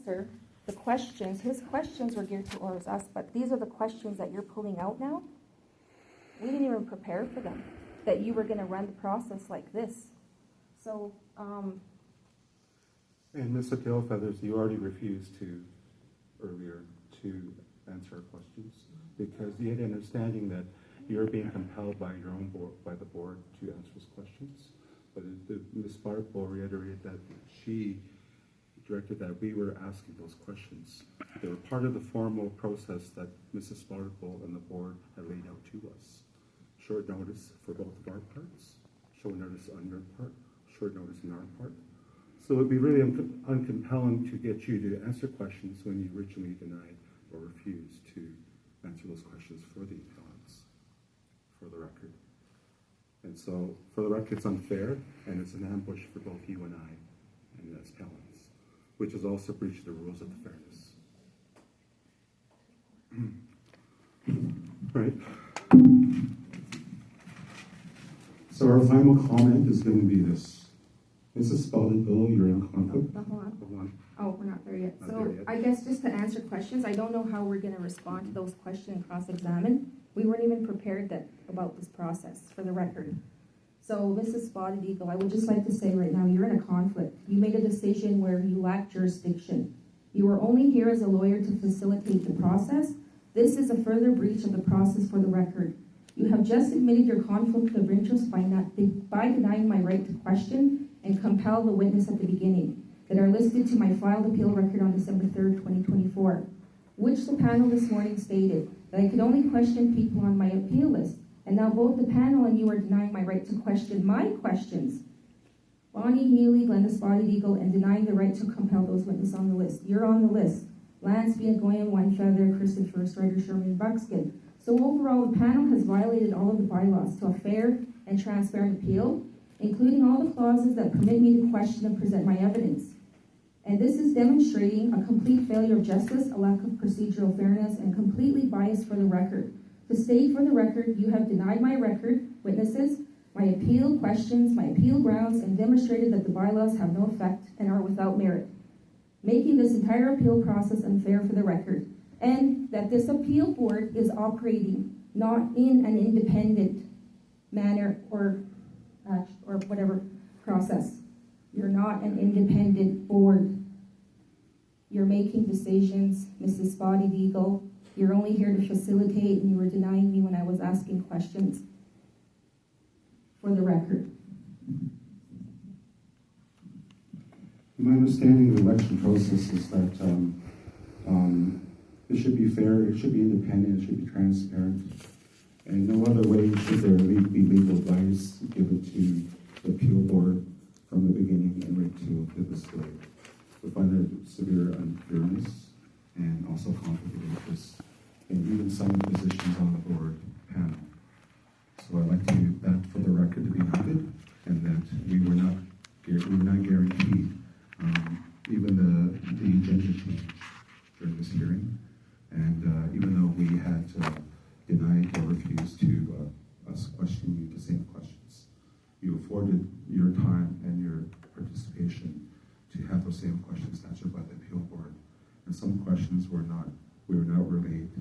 Sir, the questions, his questions were geared towards us, but these are the questions that you're pulling out now. We didn't even prepare for them, that you were going to run the process like this. So, And Mr. Tailfeathers, you already refused earlier to answer our questions because you had an understanding that you're being compelled by your own board, by the board, to answer those questions. But Ms. Sparkle reiterated that she directed that we were asking those questions. They were part of the formal process that Mrs. Sparkle and the board had laid out to us. Short notice for both of our parts, short notice on your part, short notice on our part. So it would be really uncompelling to get you to answer questions when you originally denied or refused to answer those questions for the appellants, for the record. And so, for the record, it's unfair, and it's an ambush for both you and I, and as appellants, which is also breach of the rules of the fairness. Right. So our final comment is going to be this. Mrs. Spalding-Bill, you're in conflict. hold on. Oh, we're not there yet. Not So there yet. I guess just to answer questions, I don't know how we're going to respond to those questions and cross-examine. We weren't even prepared about this process, for the record. So Mrs. Spotted Eagle, I would just like to say right now, you're in a conflict. You made a decision where you lack jurisdiction. You were only here as a lawyer to facilitate the process. This is a further breach of the process, for the record. You have just admitted your conflict of interest by denying my right to question and compel the witness at the beginning that are listed to my filed appeal record on December 3rd, 2024, which the panel this morning stated that I could only question people on my appeal list. And now both the panel and you are denying my right to question my questions. Bonnie Healy, Glenda Spotted Eagle, and denying the right to compel those witnesses on the list. You're on the list. Lance Biagoyan, One Feather, Kristen First Rider, Sherman Buckskin. So overall, the panel has violated all of the bylaws to a fair and transparent appeal, including all the clauses that permit me to question and present my evidence. And this is demonstrating a complete failure of justice, a lack of procedural fairness, and completely biased, for the record. To state for the record, you have denied my record, witnesses, my appeal questions, my appeal grounds, and demonstrated that the bylaws have no effect and are without merit, making this entire appeal process unfair, for the record. And that this appeal board is operating not in an independent manner or whatever process. You're not an independent board. You're making decisions, Mrs. Spotted Eagle. You're only here to facilitate, and you were denying me when I was asking questions, for the record. My understanding of the election process is that it should be fair, it should be independent, it should be transparent, and no other way should there be legal advice given to the appeal board from the beginning and right to this day. We find that severe unfairness and also conflict of interest, and even some positions on the board panel. So I'd like that for the record to be noted, and that we were not guaranteed even the agenda change during this hearing, and even though we had denied or refused to us question you the same questions, you afforded your time and your participation to have those same questions answered by the appeal board. And some questions we were not relayed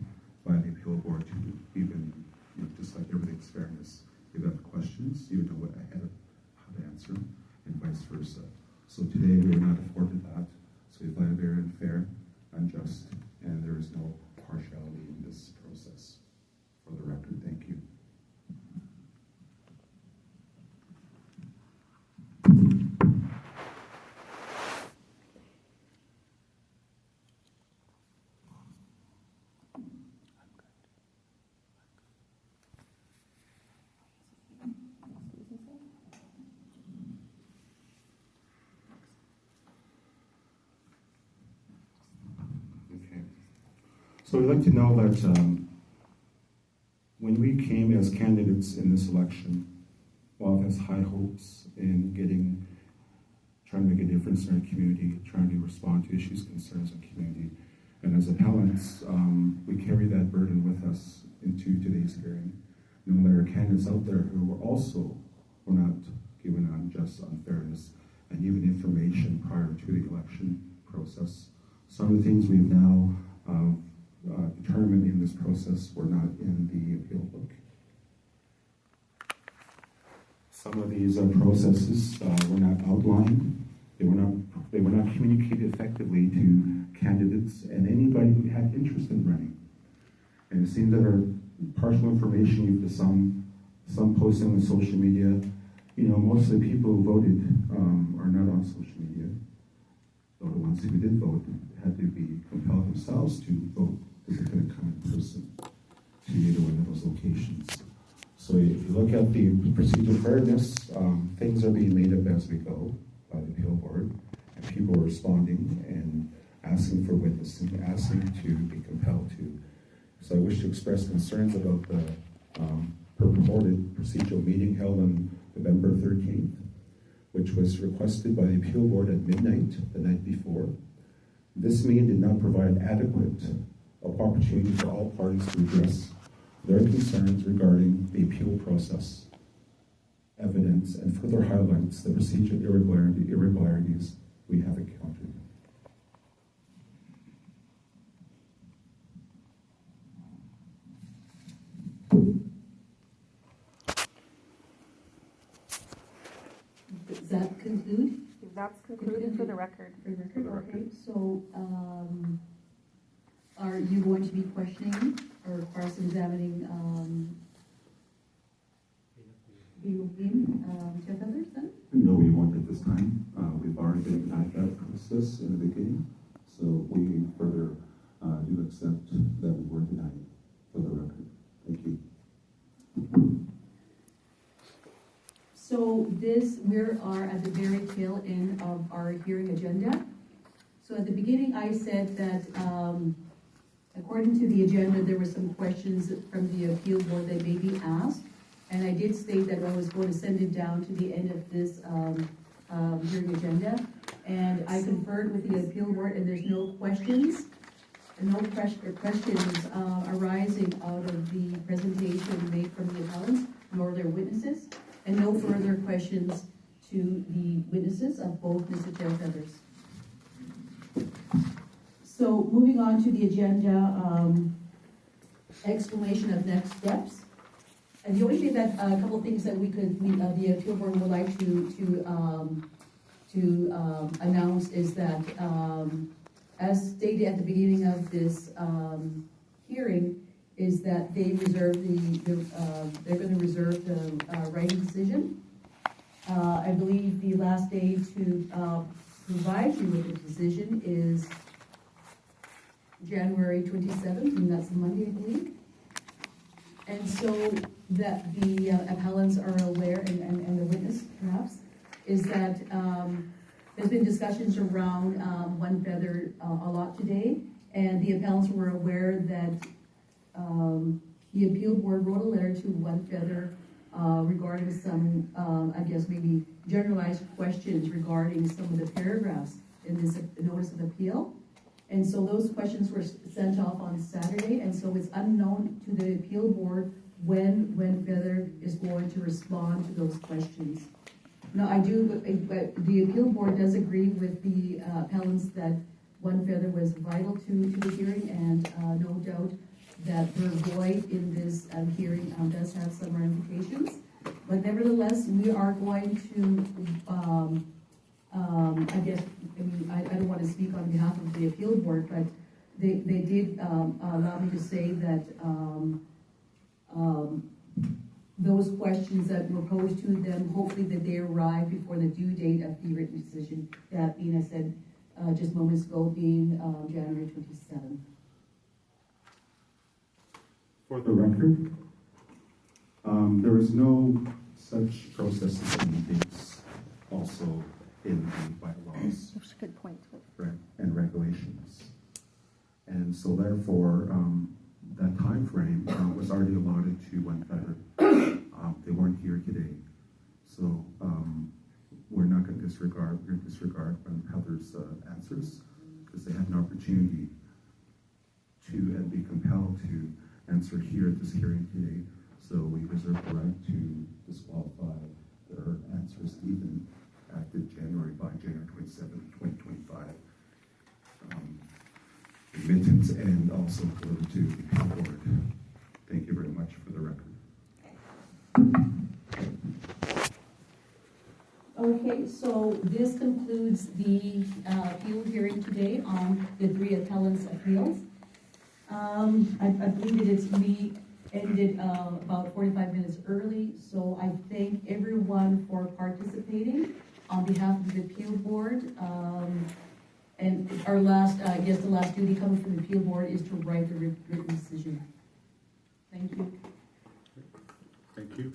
by the appeal board to even, just like everything's fairness, you have questions, you know ahead of how to answer them, and vice versa. So today we were not afforded that, so we find it very unfair, unjust, and there is no partiality in this process. For the record, thank you. So we'd like to know that when we came as candidates in this election, WAV has high hopes in trying to make a difference in our community, trying to respond to issues, concerns in the community. And as appellants, we carry that burden with us into today's hearing. And there are candidates out there who were not given unjust unfairness and even information prior to the election process. Some of the things we've now determined in this process were not in the appeal book. Some of these processes were not outlined. They were not communicated effectively to candidates and anybody who had interest in running. And it seems that our partial information given to some posting on social media, most of the people who voted are not on social media. So the ones who did vote had to be compelled themselves to vote because they couldn't come in person to either one of those locations. So if you look at the procedural fairness, things are being made up as we go by the appeal board, and people are responding and asking for witnesses, asking to be compelled to. So I wish to express concerns about the purported procedural meeting held on November 13th, which was requested by the appeal board at midnight the night before. This meeting did not provide adequate opportunity for all parties to address their concerns regarding the appeal process, evidence, and further highlights the procedural irregularities we have encountered. Does that conclude? That's concluded for the record. For the record, okay. So, are you going to be questioning or cross-examining Jeff Feathers then? No, we won't at this time. We've already been denied that process in the beginning, so we further do accept that we were denied for the record. Thank you. So we are at the very tail end of our hearing agenda. So at the beginning, I said that according to the agenda, there were some questions from the appeal board that may be asked. And I did state that I was going to send it down to the end of this hearing agenda. And I conferred with the appeal board, and there's no questions, questions arising out of the presentation made from the appellants, nor their witnesses, and no further questions to the witnesses of both Mr. Jeff Feathers. So moving on to the agenda, explanation of next steps. And the only thing that, a couple of things that the appeal board would like to announce is that, as stated at the beginning of this hearing, is that they reserve they're going to reserve the writing decision. I believe the last day to provide you with a decision is January 27th, and that's a Monday, I believe. And so that the appellants are aware, and the witness perhaps, is that there's been discussions around One Feather a lot today, and the appellants were aware that the appeal board wrote a letter to One Feather regarding some, I guess maybe generalized questions regarding some of the paragraphs in this notice of appeal. And so those questions were sent off on Saturday, and so it's unknown to the appeal board when Feather is going to respond to those questions. Now, but the appeal board does agree with the appellants that One Feather was vital to the hearing, and no doubt that her void in this hearing does have some ramifications. But nevertheless, we are going to, I don't want to speak on behalf of the appeal board, but they did allow me to say that those questions that were posed to them, hopefully that they arrive before the due date of the written decision, that being, I said just moments ago, being January 27th. For the record, there is no such process as mandates also in the bylaws. That's a good point. And regulations. And so therefore, that time frame was already allotted to One Feather. They weren't here today. So we're not going to disregard One Feather's answers, because they had an opportunity to and be compelled to answer here at this hearing today. So we reserve the right to disqualify their answers even by January 27, 2025. admittance and also forwarded to the appeal board. Thank you very much for the record. Okay, so this concludes the appeal hearing today on the 3 appellants' appeals. I believe we ended about 45 minutes early, so I thank everyone for participating on behalf of the appeal board. And our last, the last duty coming from the appeal board is to write the written decision. Thank you. Thank you.